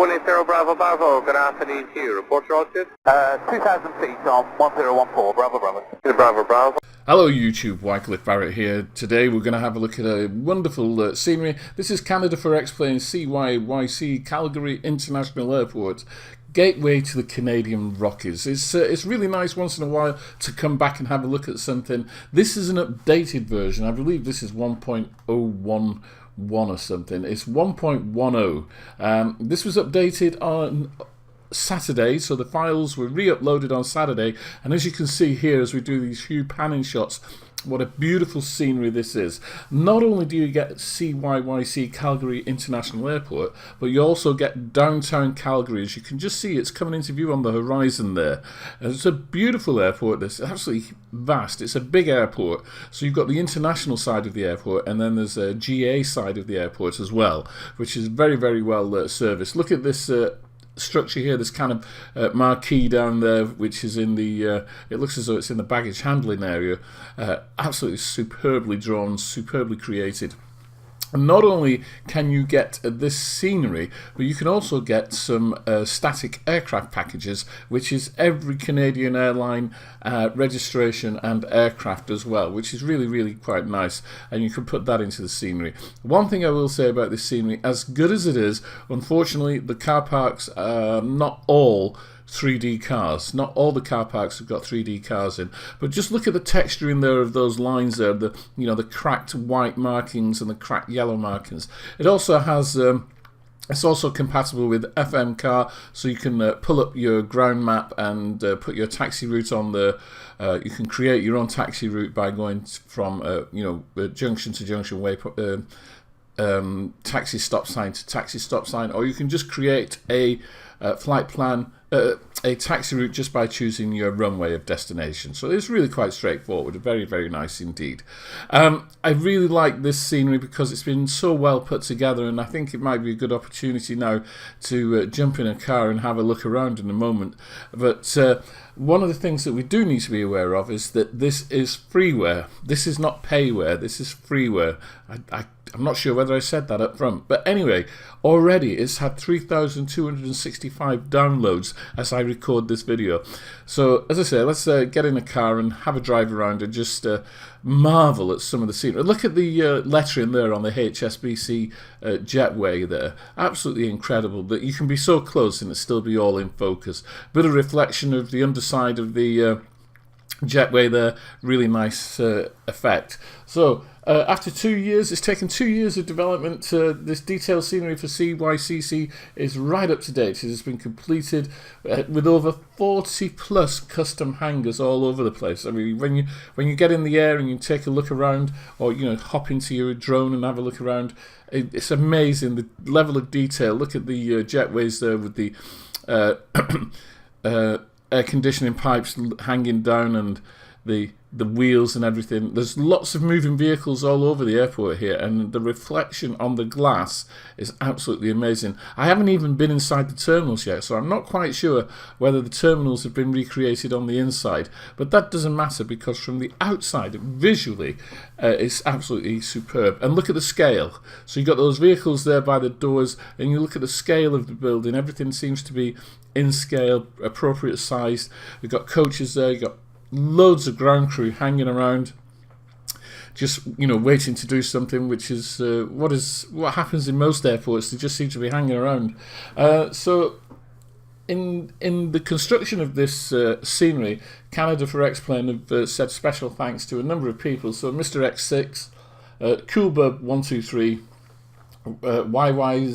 180 Bravo Bravo, good afternoon to you. Report your altitude? 2,000 feet on 1014, Bravo Bravo. Bravo Bravo. Hello YouTube, Wycliffe Barrett here. Today we're going to have a look at a wonderful scenery. This is Canada4XPlane's CYYC Calgary International Airport, gateway to the Canadian Rockies. It's really nice once in a while to come back and have a look at something. This is an updated version. I believe this is 1.011 or something. It's 1.10. This was updated on Saturday, so the files were re-uploaded on Saturday, and as you can see here as we do these few panning shots, what a beautiful scenery this is. Not only do you get CYYC Calgary International Airport, but you also get downtown Calgary. As you can just see, it's coming into view on the horizon there. It's a beautiful airport. It's absolutely vast. It's a big airport. So you've got the international side of the airport, and then there's a GA side of the airport as well, which is very, very well serviced. Look at this structure here, this kind of marquee down there, which is in the it looks as though it's in the baggage handling area. Absolutely superbly drawn, superbly created. And not only can you get this scenery, but you can also get some static aircraft packages, which is every Canadian airline registration and aircraft as well, which is really, really quite nice. And you can put that into the scenery. One thing I will say about this scenery, as good as it is, unfortunately the car parks are not all 3D cars. Not all the car parks have got 3D cars in, but just look at the texture in there of those lines there, the the cracked white markings and the cracked yellow markings. It also has it's also compatible with FM car, so you can pull up your ground map and put your taxi route on there. You can create your own taxi route by going from junction to junction, taxi stop sign to taxi stop sign, or you can just create a flight plan, a taxi route just by choosing your runway of destination. So it's really quite straightforward, very, very nice indeed. I really like this scenery because it's been so well put together, and I think it might be a good opportunity now to jump in a car and have a look around in a moment. But one of the things that we do need to be aware of is that this is freeware. This is not payware, this is freeware. I'm not sure whether I said that up front, but anyway, already it's had 3,265 downloads as I record this video. So as I say, let's get in a car and have a drive around and just marvel at some of the scenery. Look at the lettering there on the HSBC jetway there. Absolutely incredible that you can be so close and it still be all in focus. Bit of reflection of the underside of the jetway there, really nice effect. So after 2 years, it's taken 2 years of development. This detailed scenery for CYCC is right up to date. It has been completed with over 40 plus custom hangars all over the place. I mean, when you get in the air and you take a look around, or hop into your drone and have a look around, it's amazing the level of detail. Look at the jetways there with the air conditioning pipes hanging down and the wheels and everything. There's lots of moving vehicles all over the airport here, and the reflection on the glass is absolutely amazing. I haven't even been inside the terminals yet, so I'm not quite sure whether the terminals have been recreated on the inside, but that doesn't matter because from the outside, visually, it's absolutely superb. And look at the scale. So you've got those vehicles there by the doors, and you look at the scale of the building. Everything seems to be in scale, appropriate sized. You've got coaches there, you've got loads of ground crew hanging around, just waiting to do something, which is what happens in most airports. They just seem to be hanging around. So in the construction of this scenery, Canada4XPlane have said special thanks to a number of people. So Mr. X6, Coolbub123, YY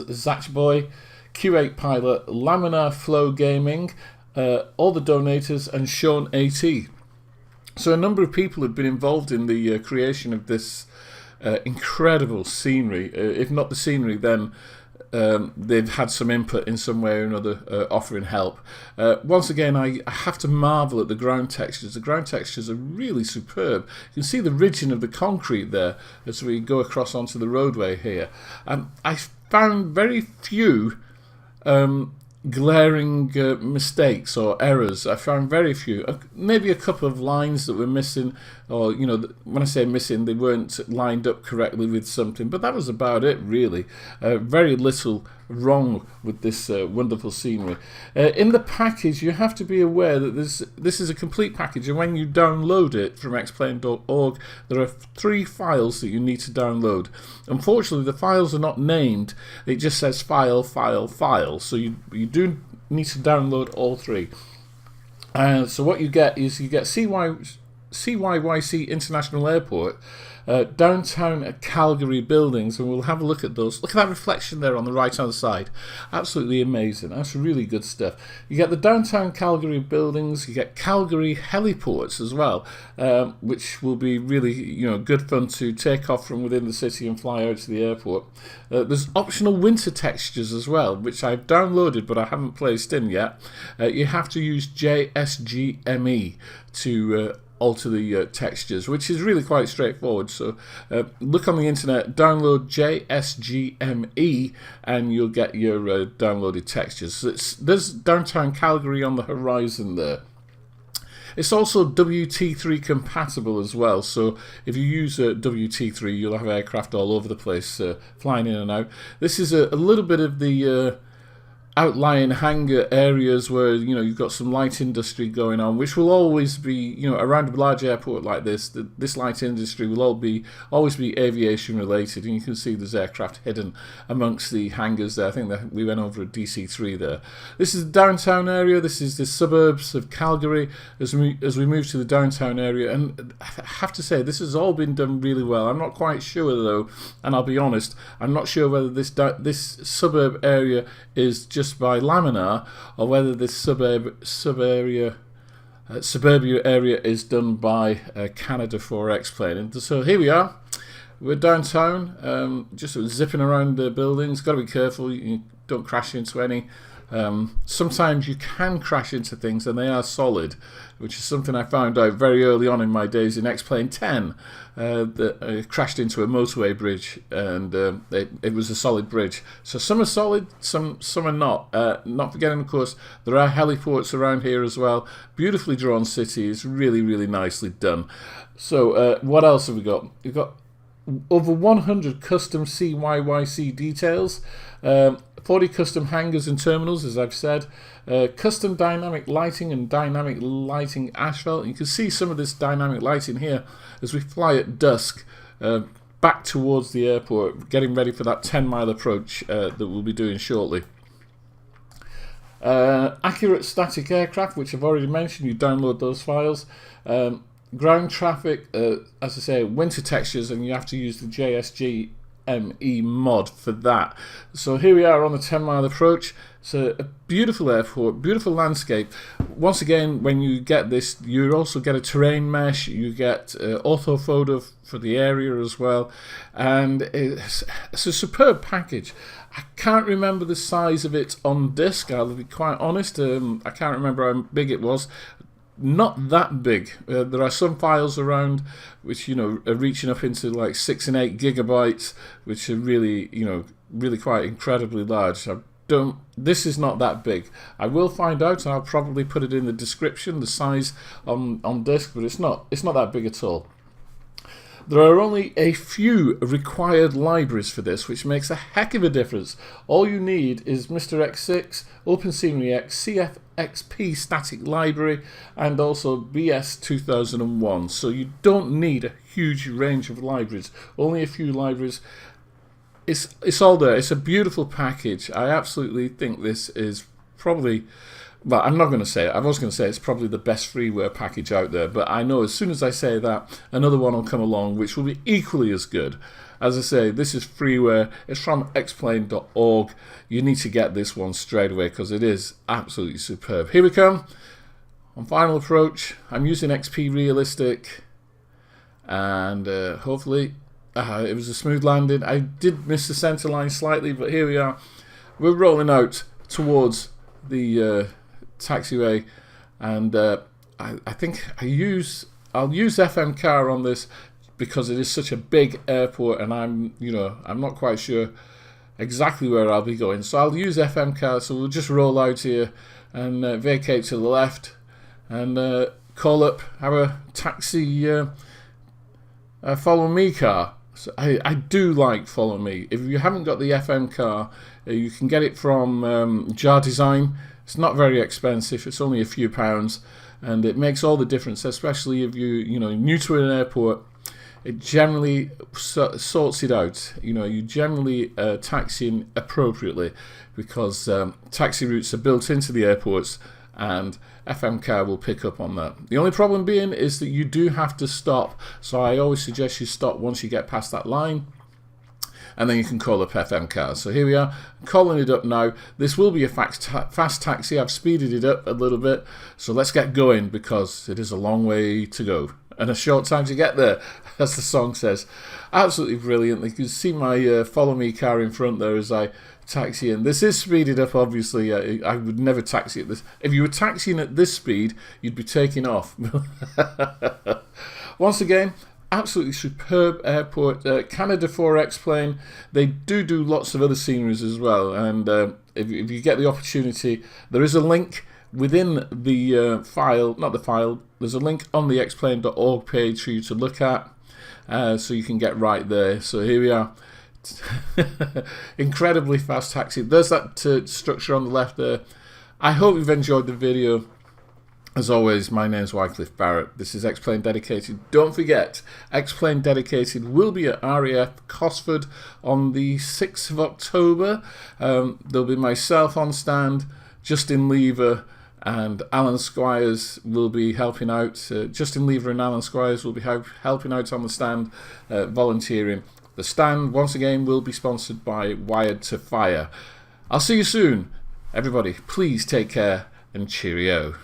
Zachboy, Q8 Pilot, Laminar Flow Gaming, all the donators, and Sean AT. So a number of people have been involved in the creation of this incredible scenery. If not the scenery, then they've had some input in some way or another, offering help. Once again, I have to marvel at the ground textures. The ground textures are really superb. You can see the ridging of the concrete there as we go across onto the roadway here. I found very few glaring mistakes or errors. I found very few, maybe a couple of lines that were missing, or when I say missing, they weren't lined up correctly with something, but that was about it really. Very little wrong with this wonderful scenery. In the package, you have to be aware that this is a complete package, and when you download it from xplane.org, there are 3 files that you need to download. Unfortunately, the files are not named. It just says file, file, file. So you do need to download all 3. So what you get is you get CYYC International Airport, downtown Calgary buildings, and we'll have a look at those. Look at that reflection there on the right hand side. Absolutely amazing. That's really good stuff. You get the downtown Calgary buildings, you get Calgary heliports as well, which will be really good fun to take off from within the city and fly out to the airport. There's optional winter textures as well, which I've downloaded but I haven't placed in yet. You have to use JSGME to alter the textures, which is really quite straightforward. So look on the internet, download JSGME, and you'll get your downloaded textures. So there's downtown Calgary on the horizon there. It's also WT3 compatible as well, so if you use WT3, you'll have aircraft all over the place flying in and out. This is a little bit of the outlying hangar areas where you've got some light industry going on, which will always be around a large airport like this. This light industry will always be aviation related, and you can see there's aircraft hidden amongst the hangars there. I think that we went over a DC-3 there. This is the downtown area. This is the suburbs of Calgary as we move to the downtown area, and I have to say this has all been done really well. I'm not quite sure though, and I'll be honest, I'm not sure whether this suburb area is just by laminar or whether this suburbia area is done by Canada4XPlane's. And so here we are, we're downtown, just zipping around the buildings. Got to be careful you don't crash into any. Sometimes you can crash into things and they are solid, which is something I found out very early on in my days in Xplane 10. That I crashed into a motorway bridge, and it was a solid bridge. So some are solid, some are not. Not forgetting, of course, there are heliports around here as well. Beautifully drawn city. It's really, really nicely done. So what else have we got? We've got over 100 custom CYYC details, 40 custom hangars and terminals, as I've said, custom dynamic lighting and dynamic lighting asphalt. You can see some of this dynamic lighting here as we fly at dusk back towards the airport, getting ready for that 10-mile approach that we'll be doing shortly. Accurate static aircraft, which I've already mentioned. You download those files. Ground traffic, as I say, winter textures, and you have to use the JSGME mod for that. So here we are on the 10-mile approach. So a beautiful airport, beautiful landscape. Once again, when you get this, you also get a terrain mesh, you get orthophoto for the area as well, and it's a superb package. I can't remember the size of it on disc, I'll be quite honest. I can't remember how big it was. Not that big. There are some files around which are reaching up into like 6 and 8 gigabytes, which are really really quite incredibly large. This is not that big. I will find out, and I'll probably put it in the description, the size on disc, but it's not that big at all. There are only a few required libraries for this, which makes a heck of a difference. All you need is Mr. X6, OpenScenery X, CFXP static library, and also BS 2001. So you don't need a huge range of libraries, only a few libraries. It's all there. It's a beautiful package. I absolutely think this is probably, well, I'm not going to say it. I was going to say it's probably the best freeware package out there, but I know as soon as I say that, another one will come along which will be equally as good. As I say, this is freeware. It's from xplane.org. You need to get this one straight away because it is absolutely superb. Here we come. On final approach, I'm using XP Realistic, and hopefully it was a smooth landing. I did miss the center line slightly, but here we are. We're rolling out towards the taxiway, and I think I'll use FM car on this because it is such a big airport, and I'm not quite sure exactly where I'll be going, so I'll use FM car. So we'll just roll out here and vacate to the left and call up our taxi follow me car. So I do like follow me. If you haven't got the FM car, You can get it from Jar Design. It's not very expensive. It's only a few pounds, and it makes all the difference, especially if you're new to an airport. It generally sorts it out. You generally taxiing appropriately, because taxi routes are built into the airports, and FMCar will pick up on that. The only problem being is that you do have to stop. So I always suggest you stop once you get past that line, and then you can call up FMCar. So here we are, calling it up now. This will be a fast taxi. I've speeded it up a little bit. So let's get going, because it is a long way to go and a short time to get there, as the song says. Absolutely brilliant. You can see my follow me car in front there as I taxi in. This is speeded up, obviously. I would never taxi at this. If you were taxiing at this speed, you'd be taking off. Once again, absolutely superb airport. Canada4XPlane. They do lots of other sceneries as well, and if you get the opportunity, there is a link within the file, not the file, there's a link on the xplane.org page for you to look at, so you can get right there. So here we are. Incredibly fast taxi. There's that structure on the left there. I hope you've enjoyed the video. As always, my name is Wycliffe Barrett. This is Xplane Dedicated. Don't forget, Xplane Dedicated will be at RAF Cosford on the 6th of October. There'll be myself on stand, Justin Lever, and Alan Squires will be helping out. Justin Lever and Alan Squires will be helping out on the stand, volunteering. The stand, once again, will be sponsored by Wired to Fire. I'll see you soon. Everybody, please take care and cheerio.